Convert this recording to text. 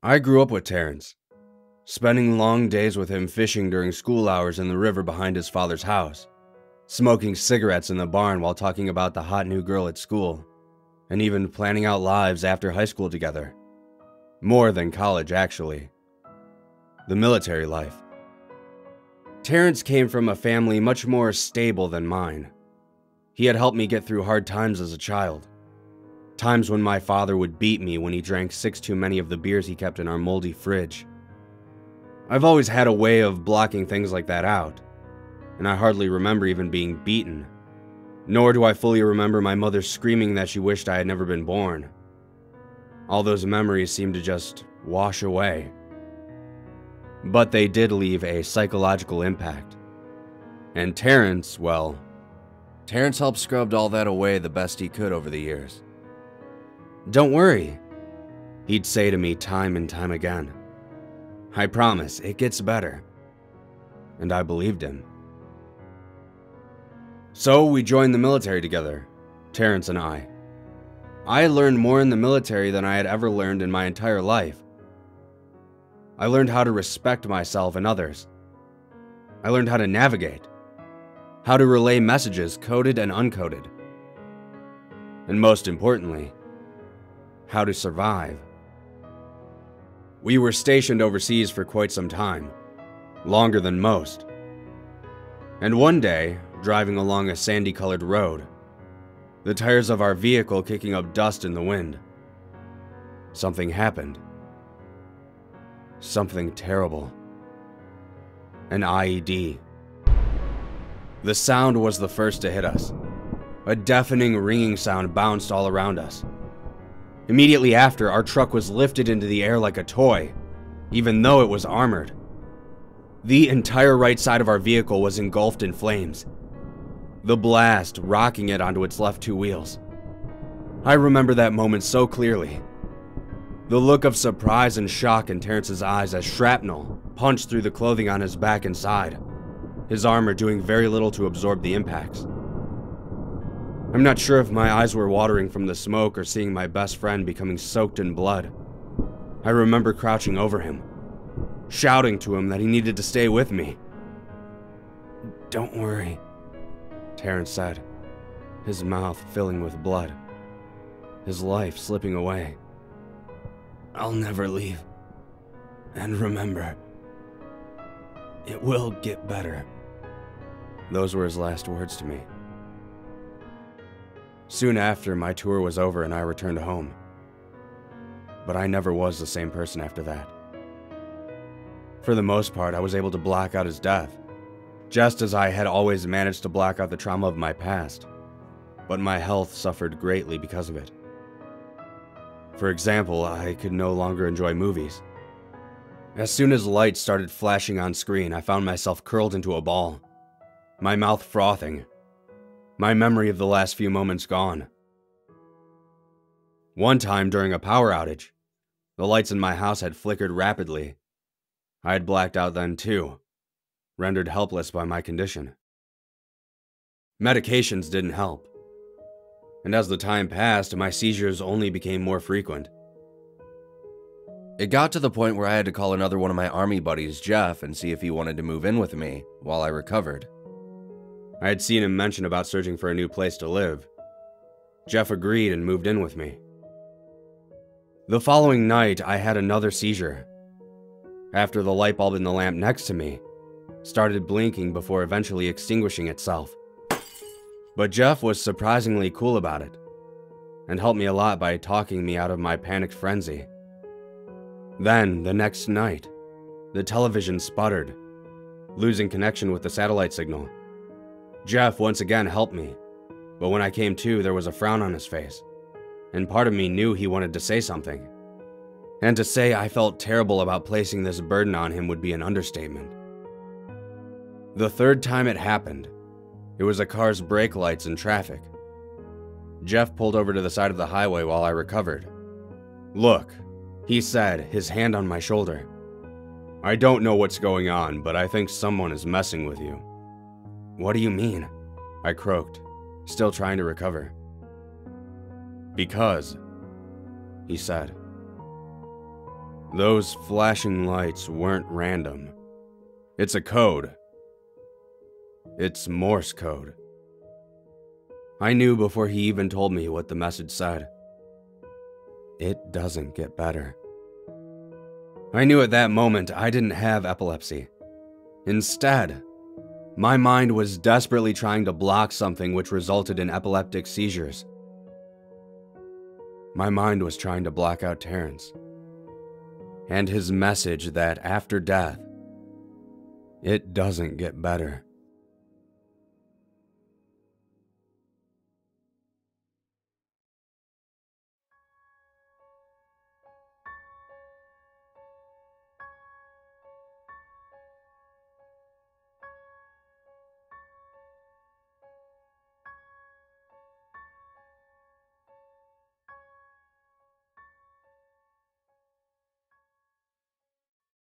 I grew up with Terrence, spending long days with him fishing during school hours in the river behind his father's house, smoking cigarettes in the barn while talking about the hot new girl at school, and even planning out lives after high school together. More than college, actually. The military life. Terrence came from a family much more stable than mine. He had helped me get through hard times as a child. Times when my father would beat me when he drank 6 too many of the beers he kept in our moldy fridge. I've always had a way of blocking things like that out, and I hardly remember even being beaten. Nor do I fully remember my mother screaming that she wished I had never been born. All those memories seem to just wash away. But they did leave a psychological impact. And Terrence, well, Terrence helped scrub all that away the best he could over the years. "Don't worry," he'd say to me time and time again. "I promise, it gets better." And I believed him. So we joined the military together, Terrence and I. I had learned more in the military than I had ever learned in my entire life. I learned how to respect myself and others. I learned how to navigate, how to relay messages coded and uncoded. And most importantly, how to survive. We were stationed overseas for quite some time, longer than most. And one day, driving along a sandy-colored road, the tires of our vehicle kicking up dust in the wind, something happened. Something terrible. An IED. The sound was the first to hit us. A deafening ringing sound bounced all around us. Immediately after, our truck was lifted into the air like a toy, even though it was armored. The entire right side of our vehicle was engulfed in flames, the blast rocking it onto its left 2 wheels. I remember that moment so clearly. The look of surprise and shock in Terrence's eyes as shrapnel punched through the clothing on his back and side, his armor doing very little to absorb the impacts. I'm not sure if my eyes were watering from the smoke or seeing my best friend becoming soaked in blood. I remember crouching over him, shouting to him that he needed to stay with me. "Don't worry," Terrence said, his mouth filling with blood, his life slipping away. "I'll never leave. And remember, it will get better." Those were his last words to me. Soon after, my tour was over and I returned home. But I never was the same person after that. For the most part, I was able to block out his death, just as I had always managed to block out the trauma of my past. But my health suffered greatly because of it. For example, I could no longer enjoy movies. As soon as lights started flashing on screen, I found myself curled into a ball, my mouth frothing, my memory of the last few moments gone. One time during a power outage, the lights in my house had flickered rapidly. I had blacked out then too, rendered helpless by my condition. Medications didn't help, and as the time passed, my seizures only became more frequent. It got to the point where I had to call another one of my army buddies, Jeff, and see if he wanted to move in with me while I recovered. I had seen him mention about searching for a new place to live. Jeff agreed and moved in with me. The following night, I had another seizure, after the light bulb in the lamp next to me started blinking before eventually extinguishing itself. But Jeff was surprisingly cool about it, and helped me a lot by talking me out of my panicked frenzy. Then, the next night, the television sputtered, losing connection with the satellite signal. Jeff once again helped me, but when I came to, there was a frown on his face, and part of me knew he wanted to say something. And to say I felt terrible about placing this burden on him would be an understatement. The third time it happened, it was a car's brake lights in traffic. Jeff pulled over to the side of the highway while I recovered. "Look," he said, his hand on my shoulder. "I don't know what's going on, but I think someone is messing with you." "What do you mean?" I croaked, still trying to recover. "Because," he said, Those flashing lights weren't random. It's a code. It's Morse code. I knew before he even told me what the message said. It doesn't get better. I knew at that moment I didn't have epilepsy. Instead, my mind was desperately trying to block something which resulted in epileptic seizures. My mind was trying to block out Terrence and his message that after death, it doesn't get better.